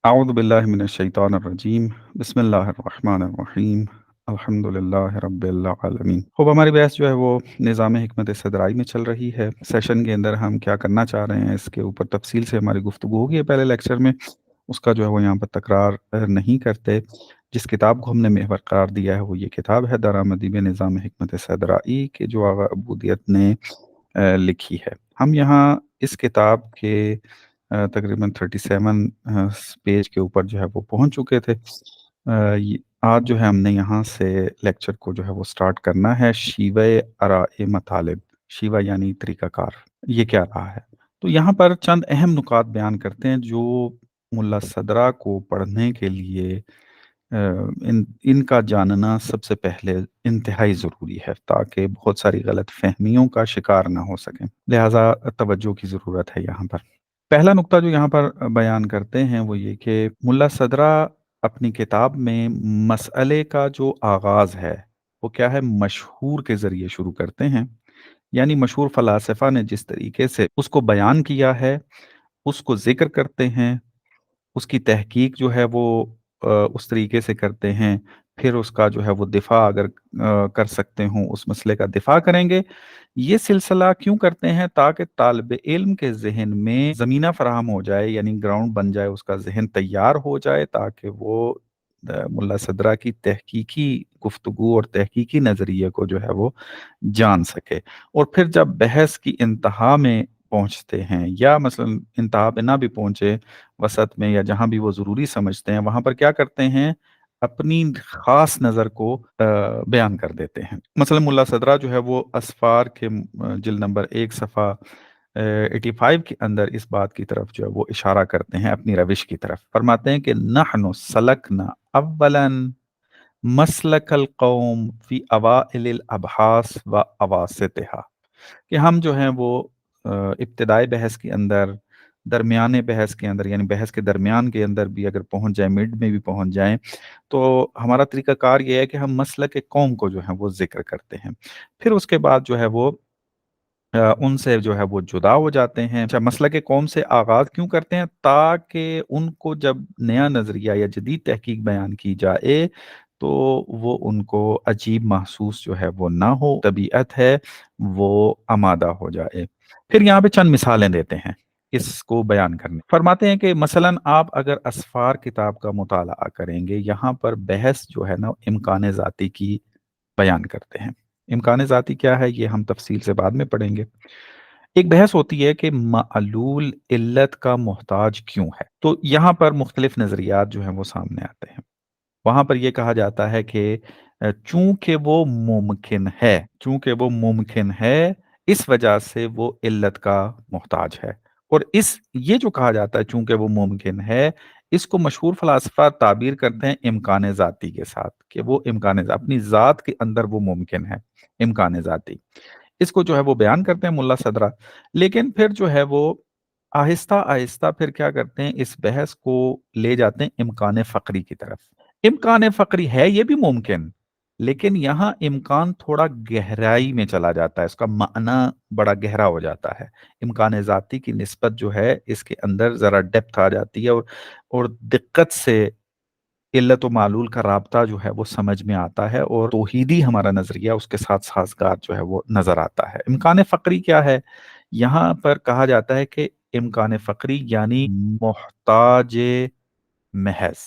اعوذ باللہ من الشیطان الرجیم بسم اللہ الرحمن الرحیم الحمد للہ رب العالمین۔ خوب، ہماری بحث جو ہے وہ نظام حکمت صدرائی میں چل رہی ہے۔ سیشن کے اندر ہم کیا کرنا چاہ رہے ہیں اس کے اوپر تفصیل سے ہماری گفتگو ہوگی پہلے لیکچر میں، اس کا جو ہے وہ یہاں پر تکرار نہیں کرتے۔ جس کتاب کو ہم نے محور قرار دیا ہے وہ یہ کتاب ہے درآمدی میں نظام حکمت صدرائی کے جو آغا ابودیت نے لکھی ہے۔ ہم یہاں اس کتاب کے تقریباً 37 پیج کے اوپر جو ہے وہ پہنچ چکے تھے۔ آج جو ہے ہم نے یہاں سے لیکچر کو جو ہے وہ سٹارٹ کرنا ہے شیوہ ارائے مطالب۔ شیوہ یعنی طریقہ کار، یہ کیا رہا ہے؟ تو یہاں پر چند اہم نکات بیان کرتے ہیں جو ملا صدرہ کو پڑھنے کے لیے ان کا جاننا سب سے پہلے انتہائی ضروری ہے، تاکہ بہت ساری غلط فہمیوں کا شکار نہ ہو سکیں، لہٰذا توجہ کی ضرورت ہے یہاں پر۔ پہلا نقطہ جو یہاں پر بیان کرتے ہیں وہ یہ کہ ملا صدرہ اپنی کتاب میں مسئلے کا جو آغاز ہے وہ کیا ہے، مشہور کے ذریعے شروع کرتے ہیں، یعنی مشہور فلاسفہ نے جس طریقے سے اس کو بیان کیا ہے اس کو ذکر کرتے ہیں، اس کی تحقیق جو ہے وہ اس طریقے سے کرتے ہیں، پھر اس کا جو ہے وہ دفاع اگر کر سکتے ہوں اس مسئلے کا دفاع کریں گے۔ یہ سلسلہ کیوں کرتے ہیں؟ تاکہ طالب علم کے ذہن میں زمینہ فراہم ہو جائے، یعنی گراؤنڈ بن جائے، اس کا ذہن تیار ہو جائے، تاکہ وہ ملا صدرہ کی تحقیقی گفتگو اور تحقیقی نظریے کو جو ہے وہ جان سکے۔ اور پھر جب بحث کی انتہا میں پہنچتے ہیں، یا مثلا انتہا پہ نہ بھی پہنچے، وسط میں یا جہاں بھی وہ ضروری سمجھتے ہیں، وہاں پر کیا کرتے ہیں، اپنی خاص نظر کو بیان کر دیتے ہیں۔ مثلا ملا صدرہ جو ہے وہ اسفار کے جلد نمبر 1 صفحہ 85 کے اندر اس بات کی طرف جو ہے وہ اشارہ کرتے ہیں، اپنی روش کی طرف فرماتے ہیں کہ نحن سلکنا اولا مسلک القوم فی اوائل الابحاث و اواسطها، کہ ہم جو ہیں وہ ابتدائی بحث کے اندر، درمیانے بحث کے اندر، یعنی بحث کے درمیان کے اندر بھی اگر پہنچ جائیں، مڈ میں بھی پہنچ جائیں، تو ہمارا طریقہ کار یہ ہے کہ ہم مسلک قوم کو جو ہے وہ ذکر کرتے ہیں، پھر اس کے بعد جو ہے وہ ان سے جو ہے وہ جدا ہو جاتے ہیں۔ اچھا، مسلک قوم سے آغاز کیوں کرتے ہیں؟ تاکہ ان کو جب نیا نظریہ یا جدید تحقیق بیان کی جائے تو وہ ان کو عجیب محسوس جو ہے وہ نہ ہو، طبیعت ہے وہ آمادہ ہو جائے۔ پھر یہاں پہ چند مثالیں دیتے ہیں اس کو بیان کرنے، فرماتے ہیں کہ مثلا آپ اگر اسفار کتاب کا مطالعہ کریں گے، یہاں پر بحث جو ہے نا امکان ذاتی کی بیان کرتے ہیں۔ امکان ذاتی کیا ہے یہ ہم تفصیل سے بعد میں پڑھیں گے۔ ایک بحث ہوتی ہے کہ معلول علت کا محتاج کیوں ہے، تو یہاں پر مختلف نظریات جو ہیں وہ سامنے آتے ہیں۔ وہاں پر یہ کہا جاتا ہے کہ چونکہ وہ ممکن ہے، چونکہ وہ ممکن ہے اس وجہ سے وہ علت کا محتاج ہے۔ اور یہ جو کہا جاتا ہے چونکہ وہ ممکن ہے، اس کو مشہور فلاسفہ تعبیر کرتے ہیں امکان ذاتی کے ساتھ، کہ وہ امکان ذاتی اپنی ذات کے اندر وہ ممکن ہے، امکان ذاتی، اس کو جو ہے وہ بیان کرتے ہیں ملا صدرہ۔ لیکن پھر جو ہے وہ آہستہ آہستہ پھر کیا کرتے ہیں، اس بحث کو لے جاتے ہیں امکان فقری کی طرف۔ امکان فقری ہے یہ بھی ممکن، لیکن یہاں امکان تھوڑا گہرائی میں چلا جاتا ہے، اس کا معنی بڑا گہرا ہو جاتا ہے۔ امکان ذاتی کی نسبت جو ہے اس کے اندر ذرا ڈیپتھ آ جاتی ہے، اور دقت سے علت و معلول کا رابطہ جو ہے وہ سمجھ میں آتا ہے، اور توحیدی ہمارا نظریہ اس کے ساتھ سازگار جو ہے وہ نظر آتا ہے۔ امکان فقری کیا ہے؟ یہاں پر کہا جاتا ہے کہ امکان فقری یعنی محتاج محض،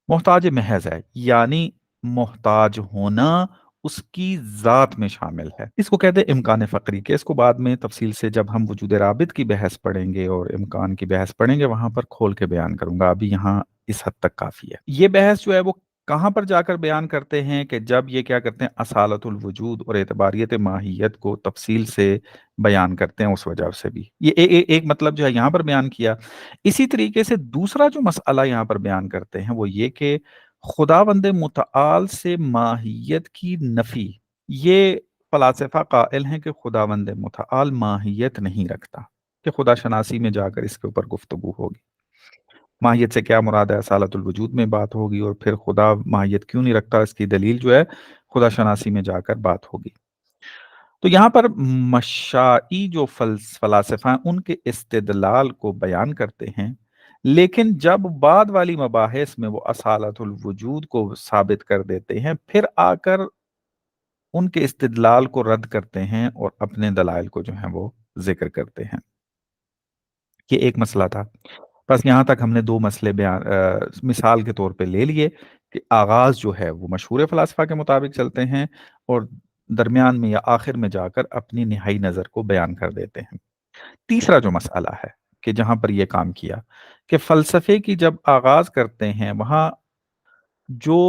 محتاج محض ہے، یعنی محتاج ہونا اس کی ذات میں شامل ہے، اس کو کہتے ہیں امکان فقری کے۔ اس کو بعد میں تفصیل سے جب ہم وجود رابط کی بحث پڑھیں گے اور امکان کی بحث پڑھیں گے وہاں پر کھول کے بیان کروں گا، ابھی یہاں اس حد تک کافی ہے۔ یہ بحث جو ہے وہ کہاں پر جا کر بیان کرتے ہیں کہ جب یہ کیا کرتے ہیں، اصالت الوجود اور اعتباریت ماہیت کو تفصیل سے بیان کرتے ہیں، اس وجہ سے بھی یہ ایک مطلب جو ہے یہاں پر بیان کیا۔ اسی طریقے سے دوسرا جو مسئلہ یہاں پر بیان کرتے ہیں وہ یہ کہ خداوند متعال سے ماہیت کی نفی، یہ فلاسفہ قائل ہیں کہ خداوند متعال ماہیت نہیں رکھتا، کہ خدا شناسی میں جا کر اس کے اوپر گفتگو ہوگی۔ ماہیت سے کیا مراد ہے، اصالت الوجود میں بات ہوگی، اور پھر خدا ماہیت کیوں نہیں رکھتا اس کی دلیل جو ہے خدا شناسی میں جا کر بات ہوگی۔ تو یہاں پر مشائی جو فلاسفہ ہیں ان کے استدلال کو بیان کرتے ہیں، لیکن جب بعد والی مباحث میں وہ اصالت الوجود کو ثابت کر دیتے ہیں، پھر آ کر ان کے استدلال کو رد کرتے ہیں اور اپنے دلائل کو جو ہیں وہ ذکر کرتے ہیں۔ یہ ایک مسئلہ تھا۔ بس یہاں تک ہم نے دو مسئلے مثال کے طور پہ لے لیے کہ آغاز جو ہے وہ مشہور فلاسفہ کے مطابق چلتے ہیں، اور درمیان میں یا آخر میں جا کر اپنی نہائی نظر کو بیان کر دیتے ہیں۔ تیسرا جو مسئلہ ہے کہ جہاں پر یہ کام کیا کہ فلسفے کی جب آغاز کرتے ہیں، وہاں جو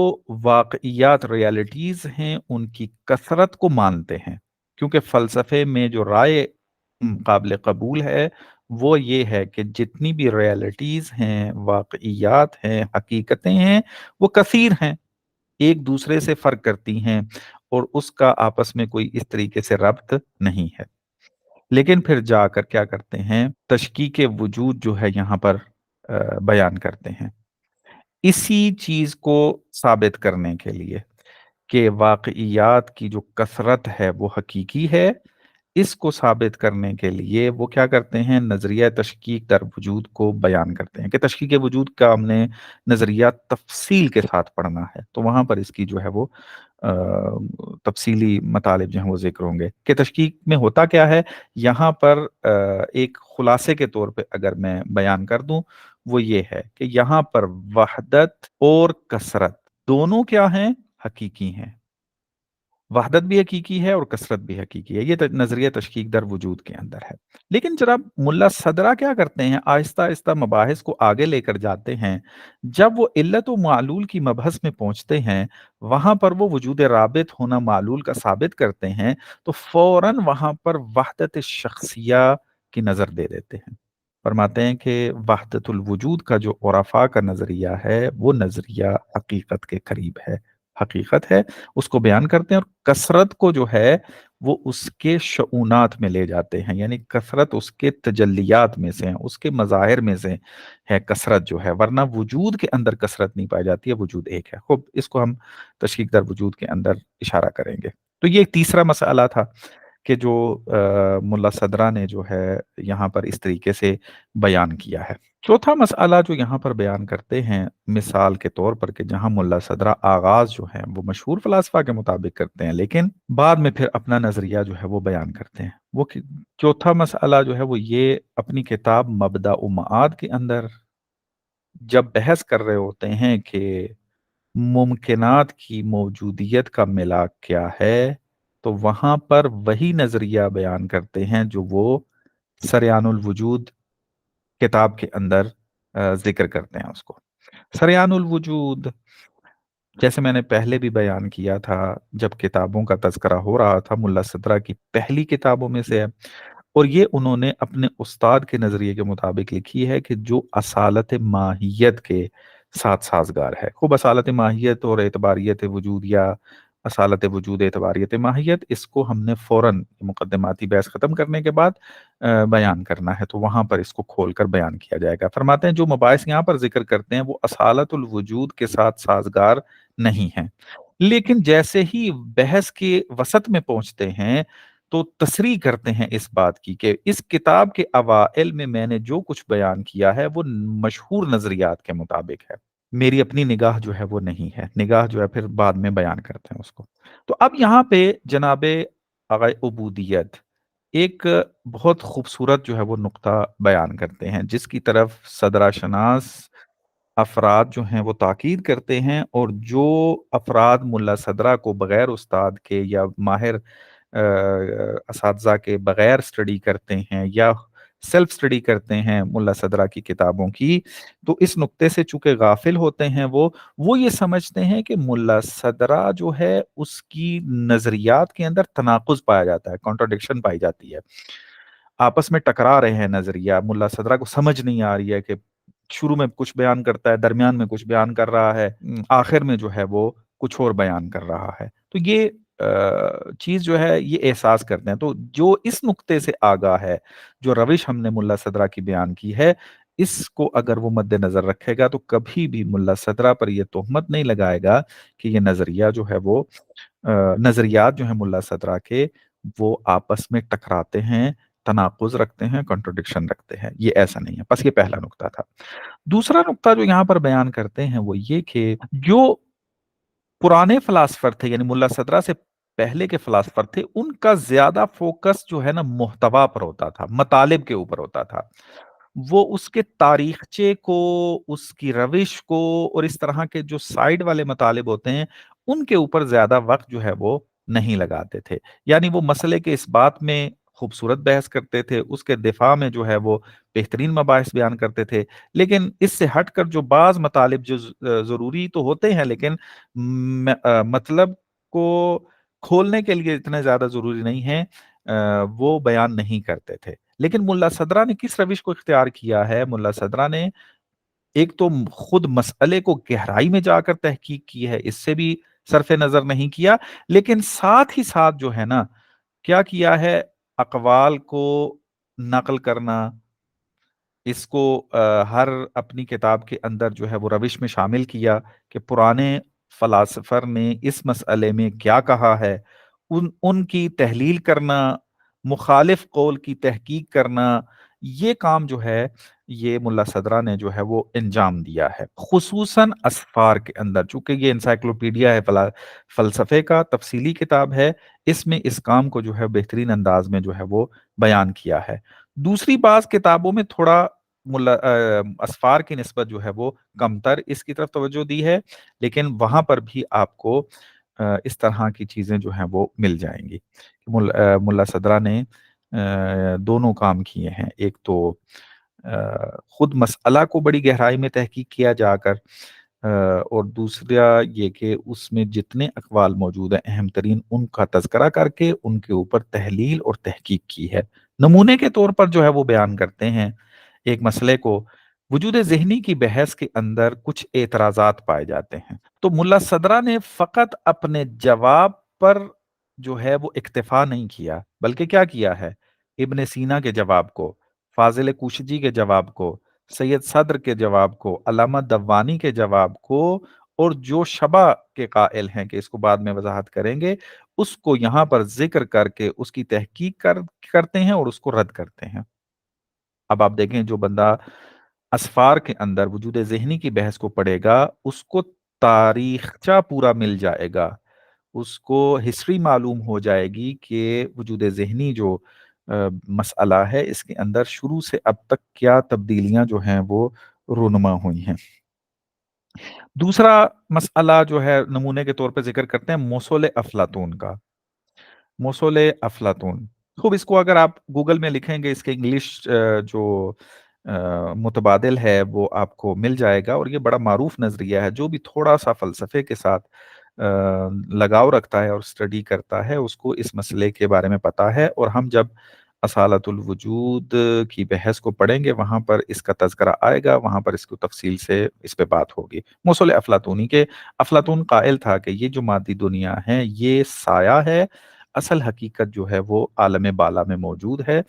واقعیات ریالٹیز ہیں ان کی کثرت کو مانتے ہیں، کیونکہ فلسفے میں جو رائے قابل قبول ہے وہ یہ ہے کہ جتنی بھی ریالٹیز ہیں، واقعیات ہیں، حقیقتیں ہیں، وہ کثیر ہیں، ایک دوسرے سے فرق کرتی ہیں، اور اس کا آپس میں کوئی اس طریقے سے ربط نہیں ہے۔ لیکن پھر جا کر کیا کرتے ہیں، تشکیک وجود جو ہے یہاں پر بیان کرتے ہیں، اسی چیز کو ثابت کرنے کے لیے کہ واقعیات کی جو کثرت ہے وہ حقیقی ہے۔ اس کو ثابت کرنے کے لیے وہ کیا کرتے ہیں، نظریہ تشکیک در وجود کو بیان کرتے ہیں کہ تشکیک وجود کا ہم نے نظریہ تفصیل کے ساتھ پڑھنا ہے، تو وہاں پر اس کی جو ہے وہ آ، تفصیلی مطالب جو ہیں وہ ذکر ہوں گے کہ تشکیک میں ہوتا کیا ہے۔ یہاں پر ایک خلاصے کے طور پہ اگر میں بیان کر دوں، وہ یہ ہے کہ یہاں پر وحدت اور کثرت دونوں کیا ہیں، حقیقی ہیں۔ وحدت بھی حقیقی ہے اور کثرت بھی حقیقی ہے، یہ نظریہ تشکیک در وجود کے اندر ہے۔ لیکن جناب ملا صدرہ کیا کرتے ہیں، آہستہ آہستہ مباحث کو آگے لے کر جاتے ہیں۔ جب وہ علت و معلول کی مبحث میں پہنچتے ہیں، وہاں پر وہ وجود رابط ہونا معلول کا ثابت کرتے ہیں، تو فوراً وہاں پر وحدت شخصیہ کی نظر دے دیتے ہیں۔ فرماتے ہیں کہ وحدت الوجود کا جو عرفاء کا نظریہ ہے وہ نظریہ حقیقت کے قریب ہے، حقیقت ہے، اس کو بیان کرتے ہیں، اور کثرت کو جو ہے وہ اس کے شعونات میں لے جاتے ہیں، یعنی کثرت اس کے تجلیات میں سے ہیں، اس کے مظاہر میں سے ہے کثرت جو ہے، ورنہ وجود کے اندر کثرت نہیں پائی جاتی ہے، وجود ایک ہے۔ خوب اس کو ہم تشکیک در وجود کے اندر اشارہ کریں گے۔ تو یہ ایک تیسرا مسئلہ تھا کہ جو ملا صدرہ نے جو ہے یہاں پر اس طریقے سے بیان کیا ہے۔ چوتھا مسئلہ جو یہاں پر بیان کرتے ہیں مثال کے طور پر کہ جہاں ملا صدرہ آغاز جو ہے وہ مشہور فلاسفہ کے مطابق کرتے ہیں، لیکن بعد میں پھر اپنا نظریہ جو ہے وہ بیان کرتے ہیں، وہ چوتھا مسئلہ جو ہے وہ یہ اپنی کتاب مبدأ و معاد کے اندر جب بحث کر رہے ہوتے ہیں کہ ممکنات کی موجودیت کا ملاک کیا ہے، تو وہاں پر وہی نظریہ بیان کرتے ہیں جو وہ سریان الوجود کتاب کے اندر ذکر کرتے ہیں اس کو۔ سریان الوجود جیسے میں نے پہلے بھی بیان کیا تھا، جب کتابوں کا تذکرہ ہو رہا تھا، ملا صدرہ کی پہلی کتابوں میں سے ہے، اور یہ انہوں نے اپنے استاد کے نظریے کے مطابق لکھی ہے کہ جو اصالت ماہیت کے ساتھ سازگار ہے۔ خوب اصالت ماہیت اور اعتباریت وجود یا اصالت وجود اعتباریت ماہیت، اس کو ہم نے فوراً مقدماتی بحث ختم کرنے کے بعد بیان کرنا ہے، تو وہاں پر اس کو کھول کر بیان کیا جائے گا۔ فرماتے ہیں جو مباحث یہاں پر ذکر کرتے ہیں وہ اصالت الوجود کے ساتھ سازگار نہیں ہیں، لیکن جیسے ہی بحث کے وسط میں پہنچتے ہیں تو تصریح کرتے ہیں اس بات کی کہ اس کتاب کے اوائل میں نے جو کچھ بیان کیا ہے وہ مشہور نظریات کے مطابق ہے، میری اپنی نگاہ جو ہے وہ نہیں ہے، نگاہ جو ہے پھر بعد میں بیان کرتے ہیں اس کو۔ تو اب یہاں پہ جناب آقائے عبودیت ایک بہت خوبصورت جو ہے وہ نقطہ بیان کرتے ہیں، جس کی طرف صدرہ شناس افراد جو ہیں وہ تاکید کرتے ہیں، اور جو افراد ملا صدرہ کو بغیر استاد کے یا ماہر اساتذہ کے بغیر اسٹڈی کرتے ہیں یا سیلف اسٹڈی کرتے ہیں ملا صدرہ کی کتابوں کی، تو اس نقطے سے چونکہ غافل ہوتے ہیں وہ یہ سمجھتے ہیں کہ ملا صدرہ جو ہے اس کی نظریات کے اندر تناقض پایا جاتا ہے، کانٹرڈکشن پائی جاتی ہے، آپس میں ٹکرا رہے ہیں نظریہ، ملا صدرہ کو سمجھ نہیں آ رہی ہے کہ شروع میں کچھ بیان کرتا ہے، درمیان میں کچھ بیان کر رہا ہے، آخر میں جو ہے وہ کچھ اور بیان کر رہا ہے۔ تو یہ چیز جو ہے یہ احساس کرتے ہیں، تو جو اس نقطے سے آگاہ ہے، جو روش ہم نے ملا صدرہ کی بیان کی ہے، اس کو اگر وہ مد نظر رکھے گا تو کبھی بھی ملا صدرہ پر یہ تہمت نہیں لگائے گا کہ یہ نظریہ جو ہے وہ نظریات جو ہیں ملا صدرہ کے وہ آپس میں ٹکراتے ہیں، تناقض رکھتے ہیں، کنٹروڈکشن رکھتے ہیں، یہ ایسا نہیں ہے۔ بس یہ پہلا نقطہ تھا۔ دوسرا نقطہ جو یہاں پر بیان کرتے ہیں وہ یہ کہ جو پرانے فلاسفر تھے، یعنی ملا صدرہ سے پہلے کے فلاسفر تھے، ان کا زیادہ فوکس جو ہے نا محتوا پر ہوتا تھا، مطالب کے اوپر ہوتا تھا۔ وہ اس کے تاریخچے کو، اس کی روش کو اور اس طرح کے جو سائیڈ والے مطالب ہوتے ہیں ان کے اوپر زیادہ وقت جو ہے وہ نہیں لگاتے تھے۔ یعنی وہ مسئلے کے اس بات میں خوبصورت بحث کرتے تھے، اس کے دفاع میں جو ہے وہ بہترین مباحث بیان کرتے تھے، لیکن اس سے ہٹ کر جو بعض مطالب جو ضروری تو ہوتے ہیں لیکن مطلب کو کھولنے کے لیے اتنے زیادہ ضروری نہیں ہیں، وہ بیان نہیں کرتے تھے۔ لیکن ملا صدرہ نے کس روش کو اختیار کیا ہے؟ ملا صدرہ نے ایک تو خود مسئلے کو گہرائی میں جا کر تحقیق کی ہے، اس سے بھی صرف نظر نہیں کیا، لیکن ساتھ ہی ساتھ جو ہے نا کیا کیا ہے، اقوال کو نقل کرنا، اس کو ہر اپنی کتاب کے اندر جو ہے وہ روش میں شامل کیا کہ پرانے فلاسفر نے اس مسئلے میں کیا کہا ہے، ان کی تحلیل کرنا، مخالف قول کی تحقیق کرنا، یہ کام جو ہے یہ ملا صدرہ نے جو ہے وہ انجام دیا ہے، خصوصاً اسفار کے اندر، چونکہ یہ انسائکلوپیڈیا ہے فلسفے کا، تفصیلی کتاب ہے، اس میں اس کام کو جو ہے بہترین انداز میں جو ہے وہ بیان کیا ہے۔ دوسری بعض کتابوں میں تھوڑا اسفار کی نسبت جو ہے وہ کم تر اس کی طرف توجہ دی ہے، لیکن وہاں پر بھی آپ کو اس طرح کی چیزیں جو ہیں وہ مل جائیں گی۔ ملا صدرہ نے دونوں کام کیے ہیں، ایک تو خود مسئلہ کو بڑی گہرائی میں تحقیق کیا جا کر، اور دوسرا یہ کہ اس میں جتنے اقوال موجود ہیں اہم ترین ان کا تذکرہ کر کے ان کے اوپر تحلیل اور تحقیق کی ہے۔ نمونے کے طور پر جو ہے وہ بیان کرتے ہیں ایک مسئلے کو، وجود ذہنی کی بحث کے اندر کچھ اعتراضات پائے جاتے ہیں، تو ملا صدرہ نے فقط اپنے جواب پر جو ہے وہ اکتفا نہیں کیا، بلکہ کیا کیا ہے، ابن سینا کے جواب کو، فاضل کوشجی کے جواب کو، سید صدر کے جواب کو، علامہ دوانی کے جواب کو، اور جو شبہ کے قائل ہیں کہ اس کو بعد میں وضاحت کریں گے، اس کو یہاں پر ذکر کر کے اس کی تحقیق کرتے ہیں اور اس کو رد کرتے ہیں۔ اب آپ دیکھیں جو بندہ اسفار کے اندر وجود ذہنی کی بحث کو پڑھے گا، اس کو تاریخچہ پورا مل جائے گا، اس کو ہسٹری معلوم ہو جائے گی کہ وجود ذہنی جو مسئلہ ہے اس کے اندر شروع سے اب تک کیا تبدیلیاں جو ہیں وہ رونما ہوئی ہیں۔ دوسرا مسئلہ جو ہے نمونے کے طور پہ ذکر کرتے ہیں موصول افلاطون کا، موصول افلاطون، خوب اس کو اگر آپ گوگل میں لکھیں گے اس کے انگلش جو متبادل ہے وہ آپ کو مل جائے گا، اور یہ بڑا معروف نظریہ ہے، جو بھی تھوڑا سا فلسفے کے ساتھ لگاؤ رکھتا ہے اور اسٹڈی کرتا ہے اس کو اس مسئلے کے بارے میں پتا ہے، اور ہم جب اصالت الوجود کی بحث کو پڑھیں گے وہاں پر اس کا تذکرہ آئے گا، وہاں پر اس کو تفصیل سے اس پہ بات ہوگی۔ موصول افلاطونی کے، افلاطون قائل تھا کہ یہ جو مادی دنیا ہے یہ سایہ ہے، اصل حقیقت جو ہے وہ عالم بالا میں موجود ہے،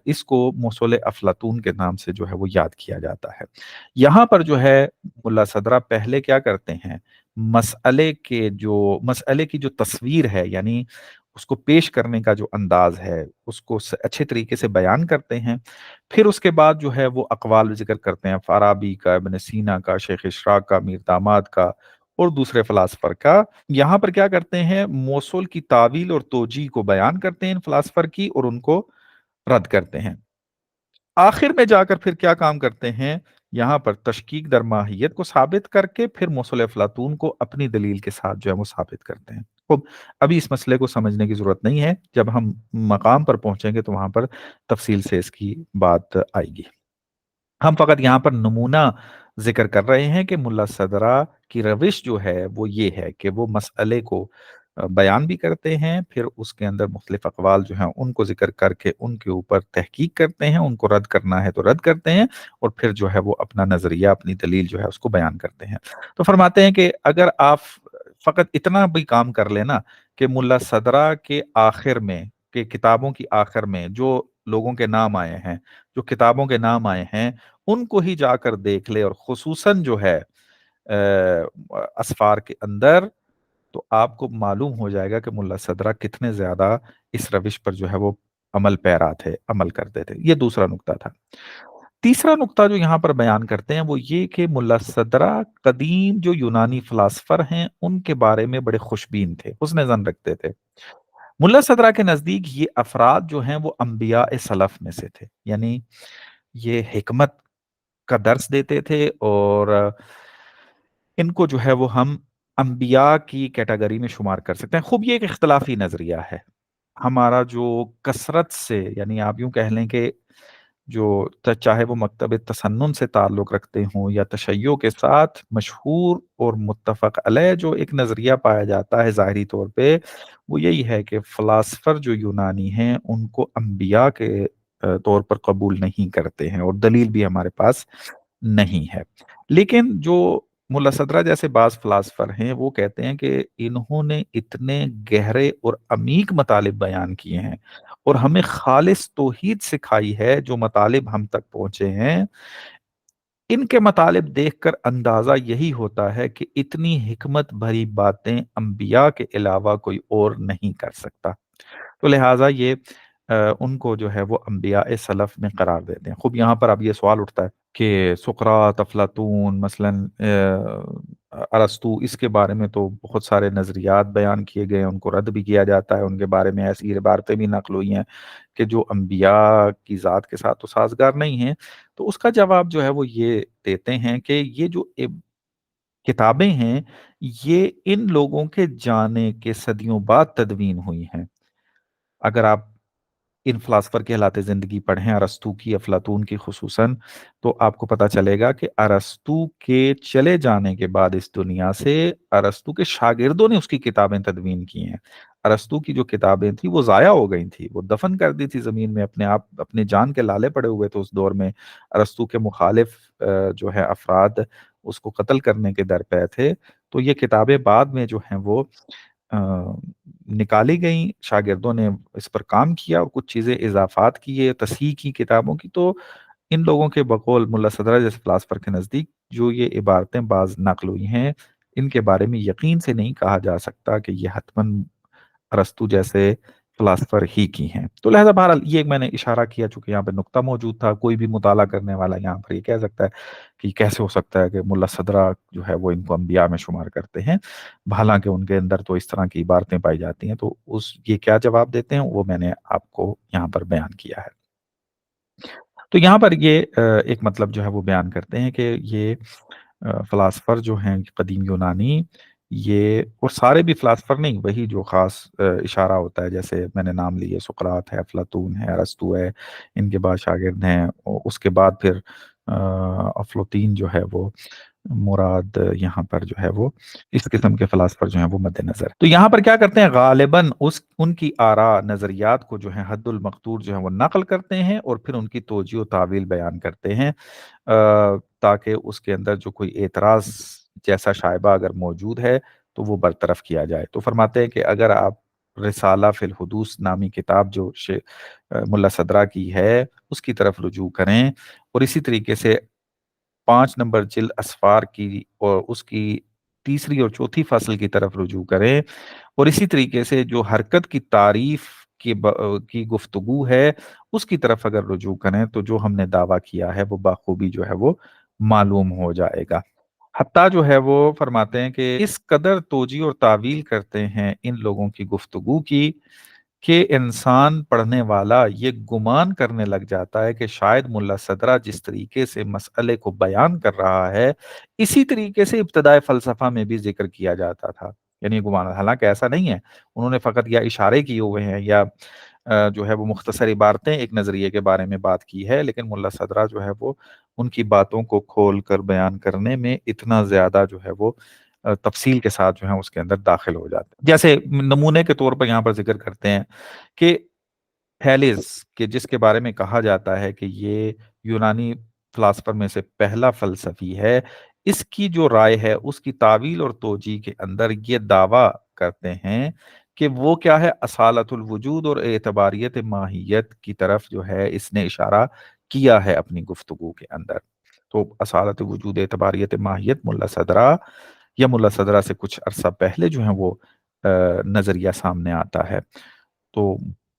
اس کو موصول افلاطون کے نام سے جو ہے وہ یاد کیا جاتا ہے۔ یہاں پر جو ہے ملا صدرہ پہلے کیا کرتے ہیں، مسئلے کی جو تصویر ہے، یعنی اس کو پیش کرنے کا جو انداز ہے اس کو اچھے طریقے سے بیان کرتے ہیں، پھر اس کے بعد جو ہے وہ اقوال ذکر کرتے ہیں، فارابی کا، ابن سینا کا، شیخ اشراق کا، میر داماد کا اور دوسرے فلاسفر کا۔ یہاں پر کیا کرتے ہیں، موصول کی تعویل اور توجیہ کو بیان کرتے ہیں ان فلاسفر کی، اور ان کو رد کرتے ہیں۔ آخر میں جا کر پھر کیا کام کرتے ہیں، یہاں پر تشکیک در ماہیت کو ثابت کر کے پھر موصول افلاطون کو اپنی دلیل کے ساتھ جو ہے وہ ثابت کرتے ہیں۔ خب ابھی اس مسئلے کو سمجھنے کی ضرورت نہیں ہے، جب ہم مقام پر پہنچیں گے تو وہاں پر تفصیل سے اس کی بات آئے گی۔ ہم فقط یہاں پر نمونہ ذکر کر رہے ہیں کہ ملا صدرہ کی روش جو ہے وہ یہ ہے کہ وہ مسئلے کو بیان بھی کرتے ہیں، پھر اس کے اندر مختلف اقوال جو ہیں ان کو ذکر کر کے ان کے اوپر تحقیق کرتے ہیں، ان کو رد کرنا ہے تو رد کرتے ہیں، اور پھر جو ہے وہ اپنا نظریہ، اپنی دلیل جو ہے اس کو بیان کرتے ہیں۔ تو فرماتے ہیں کہ اگر آپ فقط اتنا بھی کام کر لینا کہ ملا صدرہ کے آخر میں، کہ کتابوں کی آخر میں جو لوگوں کے نام آئے ہیں، جو کتابوں کے نام آئے ہیں، ان کو ہی جا کر دیکھ لے، اور خصوصاً جو ہے اسفار کے اندر، تو آپ کو معلوم ہو جائے گا کہ ملا صدرہ کتنے زیادہ اس روش پر جو ہے وہ عمل پیرا تھے، عمل کرتے تھے۔ یہ دوسرا نقطہ تھا۔ تیسرا نقطہ جو یہاں پر بیان کرتے ہیں وہ یہ کہ ملا صدرہ قدیم جو یونانی فلاسفر ہیں ان کے بارے میں بڑے خوشبین تھے، حسن ظن رکھتے تھے۔ ملا صدرہ کے نزدیک یہ افراد جو ہیں وہ انبیاء سلف میں سے تھے، یعنی یہ حکمت کا درس دیتے تھے، اور ان کو جو ہے وہ ہم انبیاء کی کیٹیگری میں شمار کر سکتے ہیں۔ خوب یہ ایک اختلافی نظریہ ہے ہمارا، جو کثرت سے، یعنی آپ یوں کہہ لیں کہ جو چاہے وہ مکتب تسنن سے تعلق رکھتے ہوں یا تشیع کے ساتھ مشہور اور متفق علیہ جو ایک نظریہ پایا جاتا ہے ظاہری طور پہ، وہ یہی ہے کہ فلاسفر جو یونانی ہیں ان کو انبیاء کے طور پر قبول نہیں کرتے ہیں، اور دلیل بھی ہمارے پاس نہیں ہے۔ لیکن جو ملا صدرہ جیسے بعض فلاسفر ہیں وہ کہتے ہیں کہ انہوں نے اتنے گہرے اور عمیق مطالب بیان کیے ہیں اور ہمیں خالص توحید سکھائی ہے، جو مطالب ہم تک پہنچے ہیں ان کے مطالب دیکھ کر اندازہ یہی ہوتا ہے کہ اتنی حکمت بھری باتیں انبیاء کے علاوہ کوئی اور نہیں کر سکتا، تو لہٰذا یہ ان کو جو ہے وہ انبیاء سلف میں قرار دیتے ہیں۔ خوب یہاں پر اب یہ سوال اٹھتا ہے کہ سقراط، افلاطون، مثلاً ارسطو، اس کے بارے میں تو بہت سارے نظریات بیان کیے گئے ہیں، ان کو رد بھی کیا جاتا ہے، ان کے بارے میں ایسی عبارتیں بھی نقل ہوئی ہیں کہ جو انبیاء کی ذات کے ساتھ تو سازگار نہیں ہیں۔ تو اس کا جواب جو ہے وہ یہ دیتے ہیں کہ یہ جو کتابیں ہیں یہ ان لوگوں کے جانے کے صدیوں بعد تدوین ہوئی ہیں۔ اگر آپ ان فلاسفر کے حالات زندگی پڑھیں، ارسطو کی، افلاطون کی خصوصاً، تو آپ کو پتا چلے گا کہ ارسطو کے چلے جانے کے بعد اس دنیا سے ارسطو کے شاگردوں نے اس کی کتابیں تدوین کی ہیں۔ ارسطو کی جو کتابیں تھیں وہ ضائع ہو گئی تھیں، وہ دفن کر دی تھی زمین میں، اپنے آپ اپنے جان کے لالے پڑے ہوئے تھے اس دور میں۔ ارسطو کے مخالف جو ہے افراد اس کو قتل کرنے کے در پہ تھے، تو یہ کتابیں بعد میں جو ہیں وہ آ، نکالی گئیں، شاگردوں نے اس پر کام کیا اور کچھ چیزیں اضافات کیے، تصحیح کی کتابوں کی۔ تو ان لوگوں کے بقول ملا صدرہ جیسے فلاسفر کے نزدیک جو یہ عبارتیں بعض نقل ہوئی ہیں ان کے بارے میں یقین سے نہیں کہا جا سکتا کہ یہ حتماً ارسطو جیسے فلاسفر ہی کی ہیں۔ تو لہذا بہرحال یہ ایک میں نے اشارہ کیا، چونکہ یہاں پہ نقطہ موجود تھا، کوئی بھی مطالعہ کرنے والا یہاں پر یہ کہہ سکتا ہے کہ کیسے ہو سکتا ہے کہ ملا صدرہ جو ہے وہ ان کو انبیاء میں شمار کرتے ہیں، حالانکہ ان کے اندر تو اس طرح کی عبارتیں پائی جاتی ہیں۔ تو یہ کیا جواب دیتے ہیں وہ میں نے آپ کو یہاں پر بیان کیا ہے۔ تو یہاں پر یہ ایک مطلب جو ہے وہ بیان کرتے ہیں کہ یہ فلاسفر جو ہیں قدیم یونانی، یہ اور سارے بھی فلاسفر نہیں، وہی جو خاص اشارہ ہوتا ہے، جیسے میں نے نام لیے سقراط ہے، افلاطون ہے، ارسطو ہے، ان کے بعد شاگرد ہیں، اور اس کے بعد پھر افلاطین جو ہے وہ مراد یہاں پر جو ہے وہ اس قسم کے فلاسفر جو ہیں وہ مد نظر۔ تو یہاں پر کیا کرتے ہیں، غالباً ان کی آراء، نظریات کو جو ہے حد المقدور جو ہے وہ نقل کرتے ہیں اور پھر ان کی توجیہ و تعویل بیان کرتے ہیں، تاکہ اس کے اندر جو کوئی اعتراض جیسا شائبہ اگر موجود ہے تو وہ برطرف کیا جائے۔ تو فرماتے ہیں کہ اگر آپ رسالہ فی الحدوث نامی کتاب جو ملا صدرہ کی ہے اس کی طرف رجوع کریں، اور اسی طریقے سے 5 نمبر جلد اسفار کی اور اس کی تیسری اور چوتھی فصل کی طرف رجوع کریں، اور اسی طریقے سے جو حرکت کی تعریف کی گفتگو ہے اس کی طرف اگر رجوع کریں تو جو ہم نے دعویٰ کیا ہے وہ بخوبی جو ہے وہ معلوم ہو جائے گا۔ حتیٰ جو ہے وہ فرماتے ہیں کہ اس قدر توجیہ اور تعویل کرتے ہیں ان لوگوں کی گفتگو کی کہ انسان پڑھنے والا یہ گمان کرنے لگ جاتا ہے کہ شاید ملا صدرہ جس طریقے سے مسئلے کو بیان کر رہا ہے اسی طریقے سے ابتدائے فلسفہ میں بھی ذکر کیا جاتا تھا، یعنی گمان، حالانکہ ایسا نہیں ہے، انہوں نے فقط یا اشارے کیے ہوئے ہیں یا جو ہے وہ مختصر عبارتیں ایک نظریے کے بارے میں بات کی ہے، لیکن ملا صدرہ جو ہے وہ ان کی باتوں کو کھول کر بیان کرنے میں اتنا زیادہ جو ہے وہ تفصیل کے ساتھ جو ہے اس کے اندر داخل ہو جاتے ہیں۔ جیسے نمونے کے طور پر یہاں پر ذکر کرتے ہیں کہ تھیلیس کہ جس کے بارے میں کہا جاتا ہے کہ یہ یونانی فلاسفر میں سے پہلا فلسفی ہے، اس کی جو رائے ہے اس کی تعویل اور توجیہ کے اندر یہ دعویٰ کرتے ہیں کہ وہ کیا ہے، اصالت الوجود اور اعتباریت ماہیت کی طرف جو ہے اس نے اشارہ کیا ہے اپنی گفتگو کے اندر۔ تو اصالت وجود، اعتباریت ماہیت ملا صدرہ یا ملا صدرہ سے کچھ عرصہ پہلے جو ہے وہ نظریہ سامنے آتا ہے۔ تو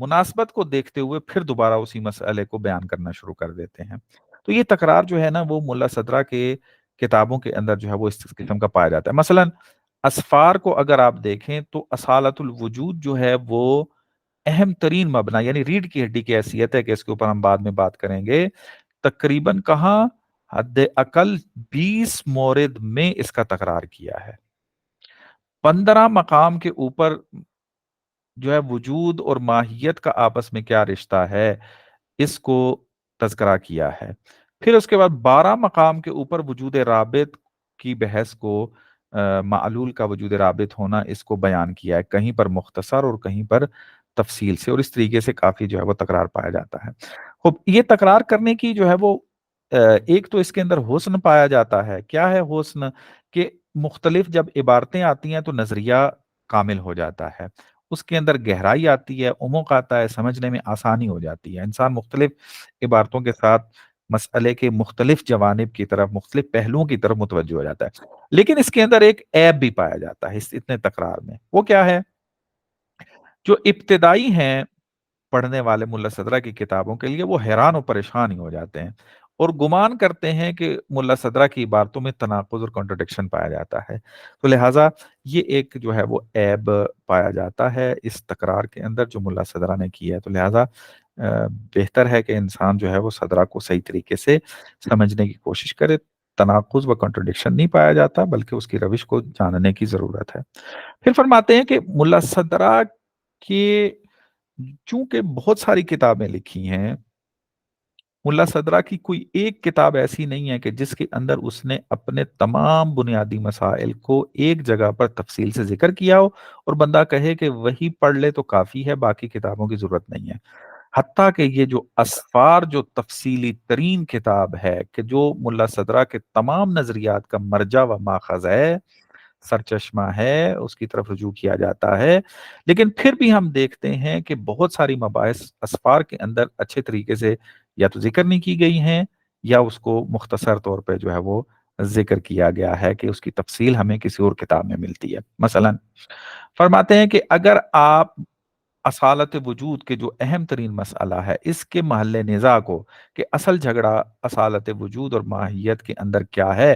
مناسبت کو دیکھتے ہوئے پھر دوبارہ اسی مسئلے کو بیان کرنا شروع کر دیتے ہیں۔ تو یہ تکرار جو ہے نا وہ ملا صدرہ کے کتابوں کے اندر جو ہے وہ اس قسم کا پایا جاتا ہے۔ مثلا اسفار کو اگر آپ دیکھیں تو اصالت الوجود جو ہے وہ اہم ترین مبنا یعنی ریڑھ کی ہڈی کی حیثیت ہے کہ اس کے اوپر ہم بعد میں بات کریں گے، تقریباً کہاں حد اقل 20 مورد میں اس کا تکرار کیا ہے۔ 15 مقام کے اوپر جو ہے وجود اور ماہیت کا آپس میں کیا رشتہ ہے اس کو تذکرہ کیا ہے۔ پھر اس کے بعد 12 مقام کے اوپر وجود رابط کی بحث کو معلول کا وجود رابط ہونا اس کو بیان کیا ہے، کہیں پر مختصر اور کہیں پر تفصیل سے، اور اس طریقے سے کافی جو ہے وہ تکرار پایا جاتا ہے۔ خب یہ تکرار کرنے کی جو ہے وہ ایک تو اس کے اندر حسن پایا جاتا ہے۔ کیا ہے حسن؟ کہ مختلف جب عبارتیں آتی ہیں تو نظریہ کامل ہو جاتا ہے، اس کے اندر گہرائی آتی ہے، عمق آتا ہے، سمجھنے میں آسانی ہو جاتی ہے، انسان مختلف عبارتوں کے ساتھ مسئلے کے مختلف جوانب کی طرف، مختلف پہلوؤں کی طرف متوجہ ہو جاتا ہے۔ لیکن اس کے اندر ایک عیب بھی پایا جاتا ہے اس اتنے تکرار میں، وہ کیا ہے؟ جو ابتدائی ہیں پڑھنے والے ملا صدرہ کی کتابوں کے لیے وہ حیران و پریشان ہی ہو جاتے ہیں اور گمان کرتے ہیں کہ ملا صدرہ کی عبارتوں میں تناقض اور کنٹرڈکشن پایا جاتا ہے، تو لہٰذا یہ ایک جو ہے وہ عیب پایا جاتا ہے اس تکرار کے اندر جو ملا صدرہ نے کی ہے۔ تو لہٰذا بہتر ہے کہ انسان جو ہے وہ صدرہ کو صحیح طریقے سے سمجھنے کی کوشش کرے، تناقض و کنٹرڈکشن نہیں پایا جاتا بلکہ اس کی روش کو جاننے کی ضرورت ہے۔ پھر فرماتے ہیں کہ ملا صدرہ کے چونکہ بہت ساری کتابیں لکھی ہیں، ملا صدرہ کی کوئی ایک کتاب ایسی نہیں ہے کہ جس کے اندر اس نے اپنے تمام بنیادی مسائل کو ایک جگہ پر تفصیل سے ذکر کیا ہو اور بندہ کہے کہ وہی پڑھ لے تو کافی ہے، باقی کتابوں کی ضرورت نہیں ہے۔ حتیٰ کہ یہ جو اسفار جو تفصیلی ترین کتاب ہے کہ جو ملا صدرہ کے تمام نظریات کا مرجع و ماخذ ہے، سرچشمہ ہے، اس کی طرف رجوع کیا جاتا ہے، لیکن پھر بھی ہم دیکھتے ہیں کہ بہت ساری مباحث اسفار کے اندر اچھے طریقے سے یا تو ذکر نہیں کی گئی ہیں یا اس کو مختصر طور پہ جو ہے وہ ذکر کیا گیا ہے کہ اس کی تفصیل ہمیں کسی اور کتاب میں ملتی ہے۔ مثلا فرماتے ہیں کہ اگر آپ اصالت وجود کے جو اہم ترین مسئلہ ہے اس کے محل نزاع کو کہ اصل جھگڑا اصالت وجود اور ماہیت کے اندر کیا ہے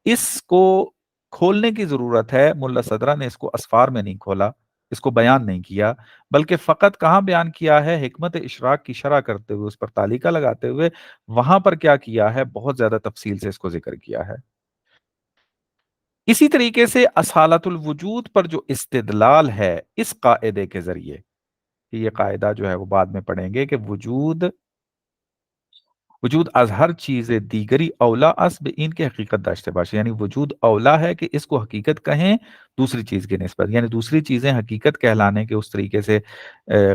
اس کو کھولنے کی ضرورت ہے، ملا صدرہ نے اس کو اسفار میں نہیں کھولا، اس کو بیان نہیں کیا، بلکہ فقط کہاں بیان کیا ہے؟ حکمت اشراق کی شرح کرتے ہوئے، اس پر تعلیقہ لگاتے ہوئے وہاں پر کیا کیا ہے؟ بہت زیادہ تفصیل سے اس کو ذکر کیا ہے۔ اسی طریقے سے اصالت الوجود پر جو استدلال ہے اس قاعدے کے ذریعے، یہ قاعدہ جو ہے وہ بعد میں پڑھیں گے کہ وجود از ہر چیز دیگری اولا اس به این کے حقیقت داشته باشه، یعنی وجود اولا ہے کہ اس کو حقیقت کہیں دوسری چیز کی نسبت، یعنی دوسری چیزیں حقیقت کہلانے کے اس طریقے سے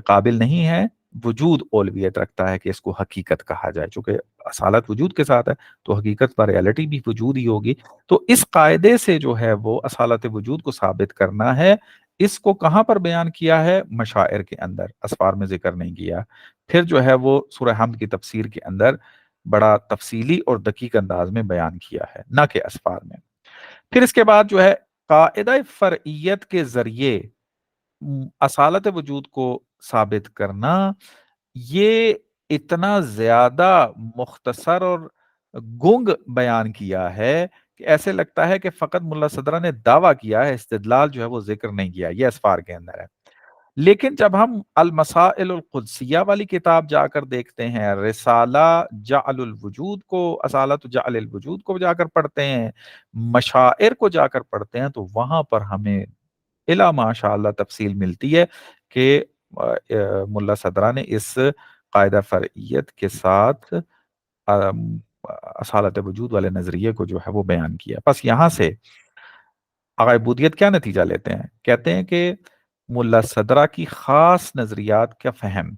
قابل نہیں ہے، وجود اولویت رکھتا ہے کہ اس کو حقیقت کہا جائے، چونکہ اصالت وجود کے ساتھ ہے تو حقیقت پر ریالٹی بھی وجود ہی ہوگی۔ تو اس قاعدے سے جو ہے وہ اصالت وجود کو ثابت کرنا ہے، اس کو کہاں پر بیان کیا ہے؟ مشاعر کے اندر، اسفار میں ذکر نہیں کیا۔ پھر جو ہے وہ سورہ حمد کی تفسیر کے اندر بڑا تفصیلی اور دقیق انداز میں بیان کیا ہے، نہ کہ اسفار میں۔ پھر اس کے بعد جو ہے قاعدہ فرعیت کے ذریعے اصالت وجود کو ثابت کرنا، یہ اتنا زیادہ مختصر اور گنگ بیان کیا ہے کہ ایسے لگتا ہے کہ فقط ملا صدرہ نے دعویٰ کیا ہے، استدلال جو ہے وہ ذکر نہیں کیا، یہ اسفار کے اندر ہے۔ لیکن جب ہم المسائل القدسیہ والی کتاب جا کر دیکھتے ہیں، رسالہ جعل الوجود کو، اصالت جعل الوجود کو جا کر پڑھتے ہیں، مشاعر کو جا کر پڑھتے ہیں، تو وہاں پر ہمیں الا ماشاء اللہ تفصیل ملتی ہے کہ ملا صدرہ نے اس قاعدہ فرعیت کے ساتھ اصالت وجود والے نظریے کو جو ہے وہ بیان کیا۔ بس یہاں سے عقائبودیت کیا نتیجہ لیتے ہیں؟ کہتے ہیں کہ ملا صدرہ کی خاص نظریات کا فہم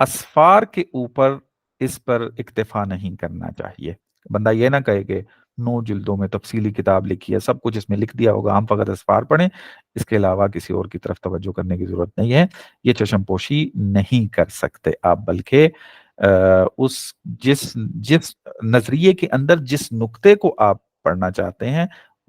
اسفار کے اوپر اس پر اکتفا نہیں کرنا چاہیے۔ بندہ یہ نہ کہے کہ 9 جلدوں میں تفصیلی کتاب لکھی ہے، سب کچھ اس میں لکھ دیا ہوگا، ہم فقط اسفار پڑھیں، اس کے علاوہ کسی اور کی طرف توجہ کرنے کی ضرورت نہیں ہے، یہ چشم پوشی نہیں کر سکتے آپ، بلکہ اس جس نظریے کے اندر جس نقطے کو آپ پڑھنا چاہتے ہیں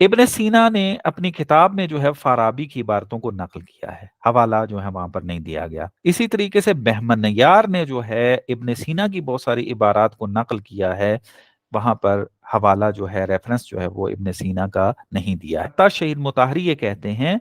ابن سینا نے اپنی کتاب میں جو ہے فارابی کی عبارتوں کو نقل کیا ہے، حوالہ جو ہے وہاں پر نہیں دیا گیا۔ اسی طریقے سے بہمنیار نے جو ہے ابن سینا کی بہت ساری عبارات کو نقل کیا ہے، وہاں پر حوالہ جو ہے ریفرنس جو ہے وہ ابن سینا کا نہیں دیا ہے۔ حتیٰ شہید مطہری یہ کہتے ہیں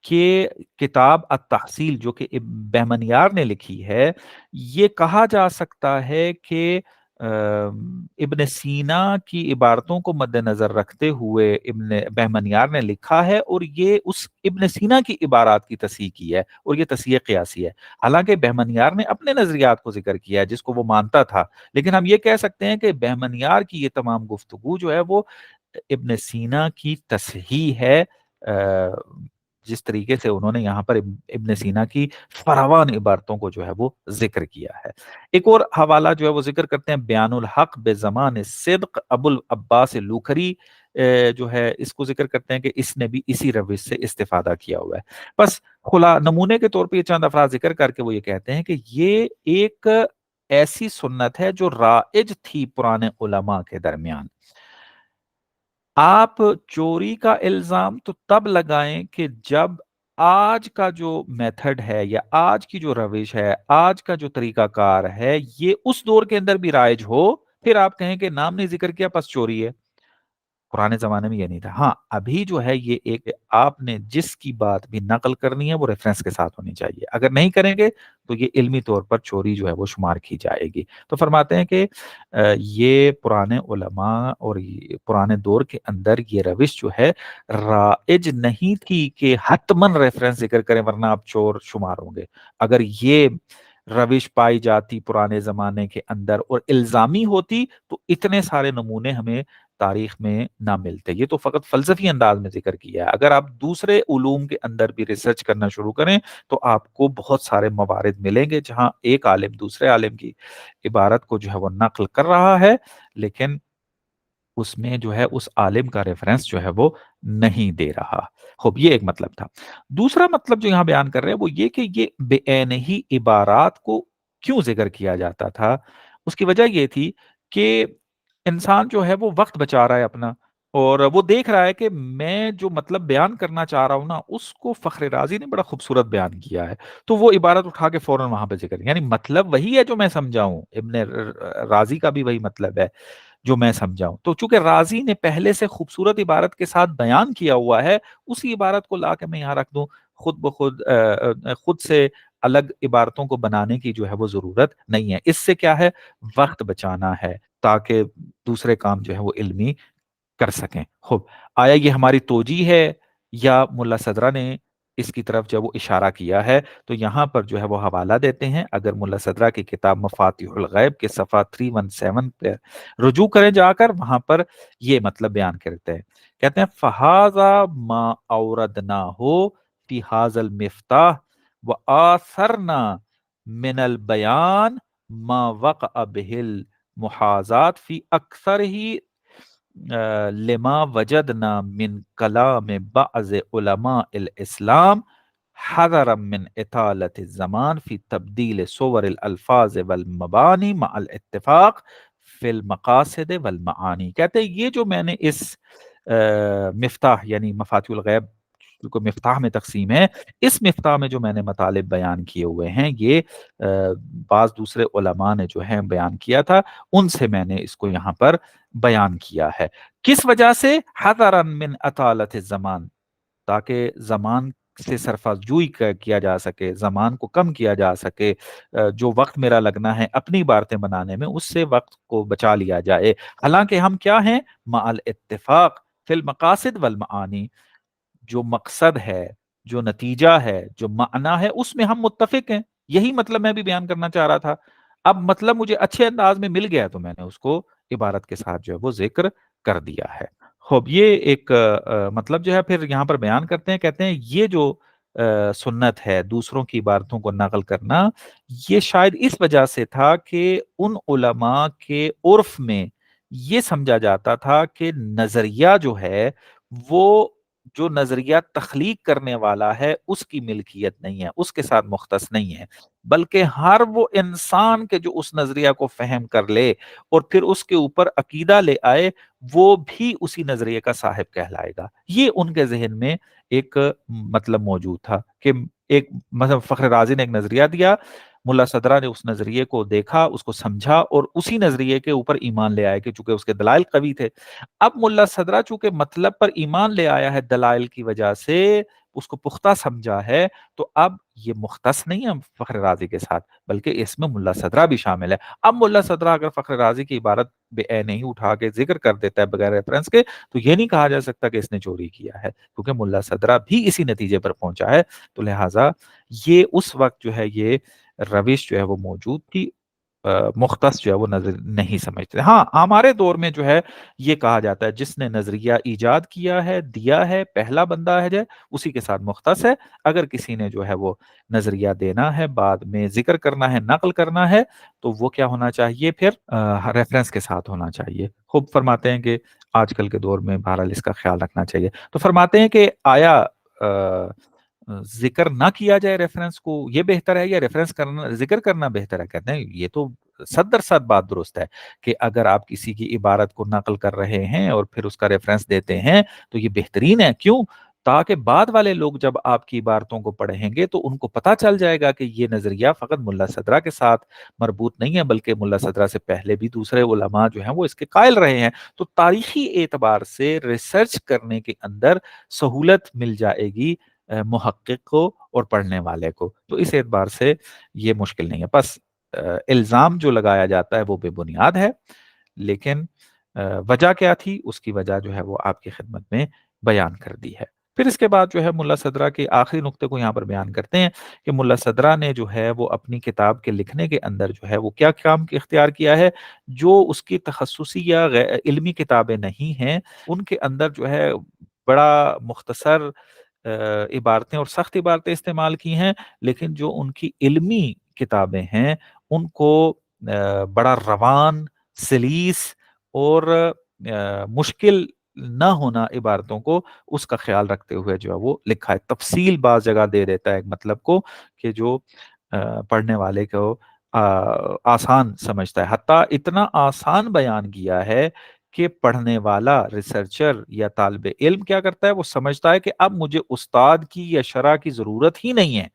کہ کتاب التحصیل جو کہ بہمنیار نے لکھی ہے، یہ کہا جا سکتا ہے کہ ابن سینا کی عبارتوں کو مد نظر رکھتے ہوئے ابن بہمنیار نے لکھا ہے، اور یہ اس ابن سینا کی عبارات کی تصحیح کی ہے، اور یہ تصحیح قیاسی ہے۔ حالانکہ بہمنیار نے اپنے نظریات کو ذکر کیا ہے جس کو وہ مانتا تھا، لیکن ہم یہ کہہ سکتے ہیں کہ بہمنیار کی یہ تمام گفتگو جو ہے وہ ابن سینا کی تصحیح ہے، جس طریقے سے انہوں نے یہاں پر ابن سینا کی فراوان عبارتوں کو جو ہے وہ ذکر کیا ہے۔ ایک اور حوالہ جو ہے وہ ذکر کرتے ہیں، بیان الحق بے زمان صدق ابو العباس لوکری جو ہے، اس کو ذکر کرتے ہیں کہ اس نے بھی اسی روش سے استفادہ کیا ہوا ہے۔ بس نمونے کے طور پہ یہ چند افراد ذکر کر کے وہ یہ کہتے ہیں کہ یہ ایک ایسی سنت ہے جو رائج تھی پرانے علماء کے درمیان۔ آپ چوری کا الزام تو تب لگائیں کہ جب آج کا جو میتھڈ ہے یا آج کی جو روش ہے، آج کا جو طریقہ کار ہے، یہ اس دور کے اندر بھی رائج ہو، پھر آپ کہیں کہ نام نہیں ذکر کیا پس چوری ہے۔ پرانے زمانے میں یہ نہیں تھا۔ ہاں ابھی جو ہے یہ ایک آپ نے جس کی بات بھی نقل کرنی ہے وہ ریفرنس کے ساتھ ہونی چاہیے، اگر نہیں کریں گے تو یہ علمی طور پر چوری جو ہے وہ شمار کی جائے گی۔ تو فرماتے ہیں کہ یہ پرانے علماء اور پرانے دور کے اندر یہ روش جو ہے رائج نہیں تھی کہ حتماً ریفرنس ذکر کریں ورنہ آپ چور شمار ہوں گے۔ اگر یہ روش پائی جاتی پرانے زمانے کے اندر اور الزامی ہوتی تو اتنے سارے نمونے ہمیں تاریخ میں نہ ملتے۔ یہ تو فقط فلسفی انداز میں ذکر کیا ہے، اگر آپ دوسرے علوم کے اندر بھی ریسرچ کرنا شروع کریں تو آپ کو بہت سارے موارد ملیں گے جہاں ایک عالم دوسرے عالم کی عبارت کو جو ہے وہ نقل کر رہا ہے، لیکن اس میں جو ہے اس عالم کا ریفرنس جو ہے وہ نہیں دے رہا۔ خوب، یہ ایک مطلب تھا۔ دوسرا مطلب جو یہاں بیان کر رہے ہیں وہ یہ کہ یہ بے عین ہی عبارات کو کیوں ذکر کیا جاتا تھا؟ اس کی وجہ یہ تھی کہ انسان جو ہے وہ وقت بچا رہا ہے اپنا، اور وہ دیکھ رہا ہے کہ میں جو مطلب بیان کرنا چاہ رہا ہوں نا اس کو فخر رازی نے بڑا خوبصورت بیان کیا ہے، تو وہ عبارت اٹھا کے فوراً وہاں پہ ذکر، یعنی مطلب وہی ہے جو میں سمجھا ہوں، ابن رازی کا بھی وہی مطلب ہے جو میں سمجھاؤں، تو چونکہ رازی نے پہلے سے خوبصورت عبارت کے ساتھ بیان کیا ہوا ہے، اسی عبارت کو لا کے میں یہاں رکھ دوں، خود بخود خود سے الگ عبارتوں کو بنانے کی جو ہے وہ ضرورت نہیں ہے۔ اس سے کیا ہے، وقت بچانا ہے تاکہ دوسرے کام جو ہے وہ علمی کر سکیں۔ خوب، آیا یہ ہماری توجیہ ہے یا ملا صدرہ نے اس کی طرف جب وہ اشارہ کیا ہے؟ تو یہاں پر جو ہے وہ حوالہ دیتے ہیں، اگر ملا صدرہ کی کتاب مفاتیح الغیب کے صفحہ 317 پہ رجوع کریں جا کر، وہاں پر یہ مطلب بیان کرتے ہیں، کہتے ہیں فہذا ما اوردناہ فی ھذا المفتاح وآثرنا من البیان ما وقع به المحاذات فی اکثر ہی لما وجدنا من کلام بعض علماء الاسلام حذرا من اطالت الزمان فی تبدیل صور الالفاظ والمبانی مع الاتفاق فی المقاصد والمعانی۔ کہتے ہیں یہ جو میں نے اس مفتاح یعنی مفاتیح الغیب کو مفتاح میں تقسیم ہے، اس مفتاح میں جو میں نے مطالب بیان کیے ہوئے ہیں، یہ بعض دوسرے علماء نے جو ہے بیان کیا تھا، ان سے میں نے اس کو یہاں پر بیان کیا ہے۔ کس وجہ سے؟ حذرا من اطالت الزمان، تاکہ زمان سے سرفاز جوئی کیا جا سکے، زمان کو کم کیا جا سکے، جو وقت میرا لگنا ہے اپنی عبارتیں بنانے میں، اس سے وقت کو بچا لیا جائے۔ حالانکہ ہم کیا ہیں؟ مع الاتفاق فی المقاصد والمعانی، جو مقصد ہے، جو نتیجہ ہے، جو معنی ہے، اس میں ہم متفق ہیں۔ یہی مطلب میں بھی بیان کرنا چاہ رہا تھا۔ اب مطلب مجھے اچھے انداز میں مل گیا تو میں نے اس کو عبارت کے ساتھ جو ہے وہ ذکر کر دیا ہے۔ خوب، یہ ایک مطلب جو ہے پھر یہاں پر بیان کرتے ہیں، کہتے ہیں یہ جو سنت ہے دوسروں کی عبارتوں کو نقل کرنا، یہ شاید اس وجہ سے تھا کہ ان علماء کے عرف میں یہ سمجھا جاتا تھا کہ نظریہ جو ہے وہ جو نظریہ تخلیق کرنے والا ہے اس کی ملکیت نہیں ہے، اس کے ساتھ مختص نہیں ہے، بلکہ ہر وہ انسان کے جو اس نظریہ کو فہم کر لے اور پھر اس کے اوپر عقیدہ لے آئے، وہ بھی اسی نظریے کا صاحب کہلائے گا۔ یہ ان کے ذہن میں ایک مطلب موجود تھا کہ ایک مثلا فخر رازی نے ایک نظریہ دیا، ملا صدرہ نے اس نظریے کو دیکھا، اس کو سمجھا اور اسی نظریے کے اوپر ایمان لے آئے کہ چونکہ اس کے دلائل قوی تھے۔ اب ملا صدرہ چونکہ مطلب پر ایمان لے آیا ہے دلائل کی وجہ سے، اس کو پختہ سمجھا ہے، تو اب یہ مختص نہیں ہے فخر رازی کے ساتھ، بلکہ اس میں ملا صدرہ بھی شامل ہے۔ اب ملا صدرہ اگر فخر رازی کی عبارت بے اے نہیں اٹھا کے ذکر کر دیتا ہے بغیر ریفرنس کے، تو یہ نہیں کہا جا سکتا کہ اس نے چوری کیا ہے، کیونکہ ملا صدرہ بھی اسی نتیجے پر پہنچا ہے۔ تو لہٰذا یہ اس وقت جو ہے یہ روش جو ہے وہ موجود تھی، مختص جو ہے وہ نظر نہیں سمجھتے۔ ہاں ہمارے دور میں جو ہے یہ کہا جاتا ہے جس نے نظریہ ایجاد کیا ہے، دیا ہے، پہلا بندہ ہے جو اسی کے ساتھ مختص ہے۔ اگر کسی نے جو ہے وہ نظریہ دینا ہے، بعد میں ذکر کرنا ہے، نقل کرنا ہے، تو وہ کیا ہونا چاہیے پھر ریفرنس کے ساتھ ہونا چاہیے۔ خوب فرماتے ہیں کہ آج کل کے دور میں بہرحال اس کا خیال رکھنا چاہیے۔ تو فرماتے ہیں کہ آیا ذکر نہ کیا جائے ریفرنس کو یہ بہتر ہے یا ریفرنس کرنا ذکر کرنا بہتر ہے؟ کہتے ہیں یہ تو 100% بات درست ہے کہ اگر آپ کسی کی عبارت کو نقل کر رہے ہیں اور پھر اس کا ریفرنس دیتے ہیں تو یہ بہترین ہے۔ کیوں؟ تاکہ بعد والے لوگ جب آپ کی عبارتوں کو پڑھیں گے تو ان کو پتا چل جائے گا کہ یہ نظریہ فقط ملا صدرہ کے ساتھ مربوط نہیں ہے، بلکہ ملا صدرہ سے پہلے بھی دوسرے علماء جو ہیں وہ اس کے قائل رہے ہیں۔ تو تاریخی اعتبار سے ریسرچ کرنے کے اندر سہولت مل جائے گی محقق کو اور پڑھنے والے کو۔ تو اس اعتبار سے یہ مشکل نہیں ہے۔ بس الزام جو لگایا جاتا ہے وہ بے بنیاد ہے، لیکن وجہ کیا تھی اس کی وجہ جو ہے وہ آپ کی خدمت میں بیان کر دی ہے۔ پھر اس کے بعد جو ہے ملا صدرہ کے آخری نقطے کو یہاں پر بیان کرتے ہیں کہ ملا صدرہ نے جو ہے وہ اپنی کتاب کے لکھنے کے اندر جو ہے وہ کیا کام اختیار کیا ہے، جو اس کی تخصصی یا علمی کتابیں نہیں ہیں ان کے اندر جو ہے بڑا مختصر عبارتیں اور سخت عبارتیں استعمال کی ہیں، لیکن جو ان کی علمی کتابیں ہیں ان کو بڑا روان، سلیس اور مشکل نہ ہونا عبارتوں کو اس کا خیال رکھتے ہوئے جو ہے وہ لکھا ہے۔ تفصیل بعض جگہ دے دیتا ہے ایک مطلب کو کہ جو پڑھنے والے کو آسان سمجھتا ہے، حتیٰ اتنا آسان بیان کیا ہے کہ پڑھنے والا ریسرچر یا طالب علم کیا کرتا ہے، وہ سمجھتا ہے کہ اب مجھے استاد کی یا شرح کی ضرورت ہی نہیں ہے،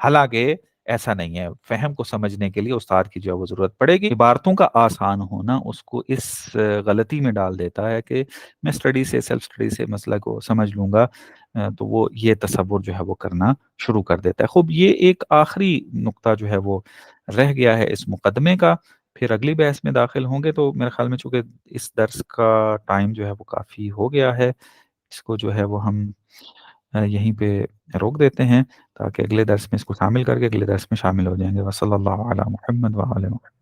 حالانکہ ایسا نہیں ہے۔ فہم کو سمجھنے کے لیے استاد کی جو ہے وہ ضرورت پڑے گی۔ عبارتوں کا آسان ہونا اس کو اس غلطی میں ڈال دیتا ہے کہ میں سیلف اسٹڈی سے مسئلہ کو سمجھ لوں گا، تو وہ یہ تصور جو ہے وہ کرنا شروع کر دیتا ہے۔ خوب یہ ایک آخری نقطہ جو ہے وہ رہ گیا ہے اس مقدمے کا، پھر اگلی بحث میں داخل ہوں گے۔ تو میرے خیال میں چونکہ اس درس کا ٹائم جو ہے وہ کافی ہو گیا ہے، اس کو جو ہے وہ ہم یہیں پہ روک دیتے ہیں تاکہ اگلے درس میں اس کو شامل کر کے اگلے درس میں شامل ہو جائیں گے۔ وصلی اللہ علی محمد وآلہ محمد۔